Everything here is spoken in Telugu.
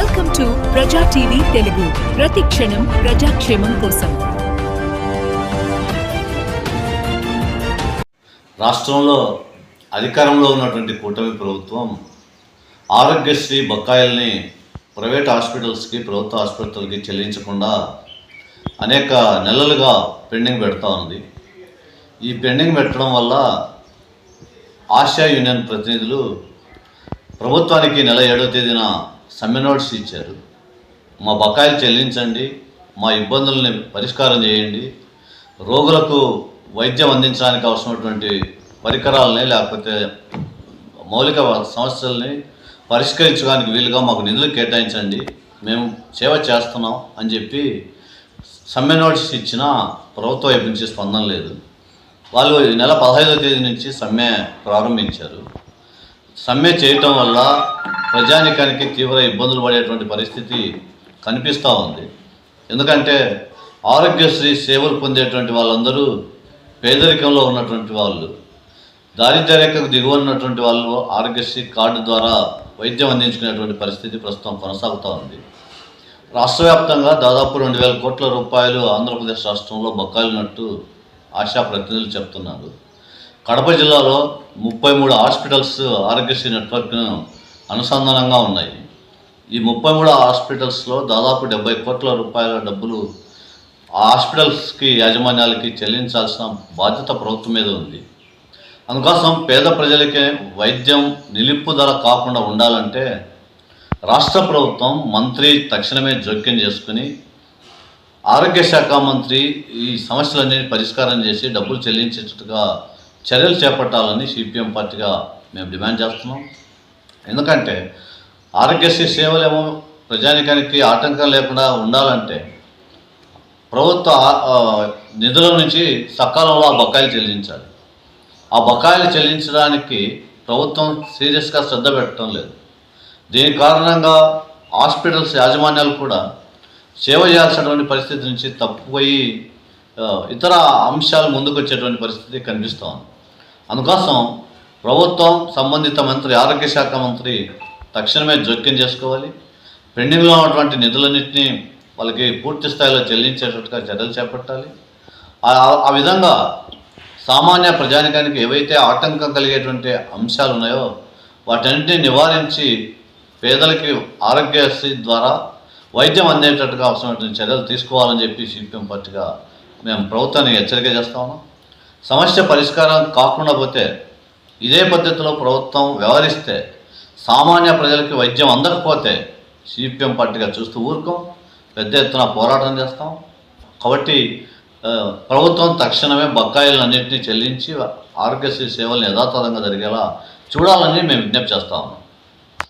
వెల్కమ్ టు ప్రజా టీవీ తెలుగు. ప్రతి క్షణం ప్రజాక్షేమం కోసం. రాష్ట్రంలో అధికారంలో ఉన్నటువంటి కూటమి ప్రభుత్వం ఆరోగ్యశ్రీ బకాయిల్ని ప్రైవేట్ హాస్పిటల్స్కి, ప్రభుత్వ ఆసుపత్రులకి చెల్లించకుండా అనేక నెలలుగా పెండింగ్ పెడతా ఉంది. ఈ పెండింగ్ పెట్టడం వల్ల ఆశా యూనియన్ ప్రతినిధులు ప్రభుత్వానికి నెల 7వ తేదీన సమ్మె నోటీస్ ఇచ్చారు. మా బకాయిలు చెల్లించండి, మా ఇబ్బందుల్ని పరిష్కారం చేయండి, రోగులకు వైద్యం అందించడానికి అవసరమైనటువంటి పరికరాలని లేకపోతే మౌలిక సమస్యల్ని పరిష్కరించడానికి వీలుగా మాకు నిధులు కేటాయించండి, మేము సేవ చేస్తున్నాం అని చెప్పి సమ్మె నోటీస్ ఇచ్చినా ప్రభుత్వం వైపు నుంచి స్పందన లేదు. వాళ్ళు ఈ నెల 15వ తేదీ నుంచి సమ్మె ప్రారంభించారు. సమ్మె చేయటం వల్ల ప్రజానికానికి తీవ్ర ఇబ్బందులు పడేటువంటి పరిస్థితి కనిపిస్తూ ఉంది. ఎందుకంటే ఆరోగ్యశ్రీ సేవలు పొందేటువంటి వాళ్ళందరూ పేదరికంలో ఉన్నటువంటి వాళ్ళు, దారిద్ర్య రేఖకు దిగువ ఉన్నటువంటి వాళ్ళు ఆరోగ్యశ్రీ కార్డు ద్వారా వైద్యం అందించుకునేటువంటి పరిస్థితి ప్రస్తుతం కొనసాగుతూ ఉంది. రాష్ట్ర వ్యాప్తంగా దాదాపు 2,000 కోట్ల రూపాయలు ఆంధ్రప్రదేశ్ రాష్ట్రంలో బకాయిలున్నట్టు ఆశా ప్రతినిధులు చెప్తున్నారు. కడప జిల్లాలో 33 హాస్పిటల్స్ ఆరోగ్యశ్రీ నెట్వర్క్ను అనుసంధానంగా ఉన్నాయి. ఈ 33 హాస్పిటల్స్లో దాదాపు 70 కోట్ల రూపాయల డబ్బులు ఆ హాస్పిటల్స్కి యాజమాన్యాలకి చెల్లించాల్సిన బాధ్యత ప్రభుత్వం మీద ఉంది. అందుకోసం పేద ప్రజలకే వైద్యం నిలుపుదల కాకుండా ఉండాలంటే రాష్ట్ర ప్రభుత్వం మంత్రి తక్షణమే జోక్యం చేసుకుని ఆరోగ్య శాఖ మంత్రి ఈ సమస్యలన్నీ పరిష్కారం చేసి డబ్బులు చెల్లించేటట్టుగా చర్యలు చేపట్టాలని సిపిఎం పార్టీగా మేము డిమాండ్ చేస్తున్నాం. ఎందుకంటే ఆరోగ్యశ్రీ సేవలేమో ప్రజానికానికి ఆటంకం లేకుండా ఉండాలంటే ప్రభుత్వ నిధుల నుంచి సకాలంలో ఆ బకాయిలు చెల్లించాలి. ఆ బకాయిలు చెల్లించడానికి ప్రభుత్వం సీరియస్గా శ్రద్ధ పెట్టడం లేదు. దీని కారణంగా హాస్పిటల్స్ యాజమాన్యాలు కూడా సేవ చేయాల్సినటువంటి పరిస్థితి నుంచి తప్పిపోయి ఇతర అంశాలు ముందుకు వచ్చేటువంటి పరిస్థితి కనిపిస్తూ ఉంది. అందుకోసం ప్రభుత్వం సంబంధిత మంత్రి, ఆరోగ్య శాఖ మంత్రి తక్షణమే జోక్యం చేసుకోవాలి. పెండింగ్లో ఉన్నటువంటి నిధులన్నింటినీ వాళ్ళకి పూర్తి స్థాయిలో చెల్లించేటట్టుగా చర్యలు చేపట్టాలి. ఆ విధంగా సామాన్య ప్రజానికానికి ఏవైతే ఆటంకం కలిగేటువంటి అంశాలు ఉన్నాయో వాటన్నింటినీ నివారించి పేదలకి ఆరోగ్యశ్రీ ద్వారా వైద్యం అందేటట్టుగా అవసరమైనటువంటి చర్యలు తీసుకోవాలని చెప్పి సిపిఎం పార్టీగా మేము ప్రభుత్వాన్ని హెచ్చరిక చేస్తా ఉన్నాం. సమస్య పరిష్కారం కాకుండా పోతే ఇదే పద్ధతిలో ప్రభుత్వం వ్యవహరిస్తే సామాన్య ప్రజలకి వైద్యం అందకపోతే సిపిఎం పార్టీగా చూస్తూ ఊరుకోం, పెద్ద ఎత్తున పోరాటం చేస్తాం. కాబట్టి ప్రభుత్వం తక్షణమే బకాయిలన్నింటినీ చెల్లించి ఆరోగ్యశ్రీ సేవలను యథాతథంగా జరిగేలా చూడాలని మేము విజ్ఞప్తి చేస్తా ఉన్నాం.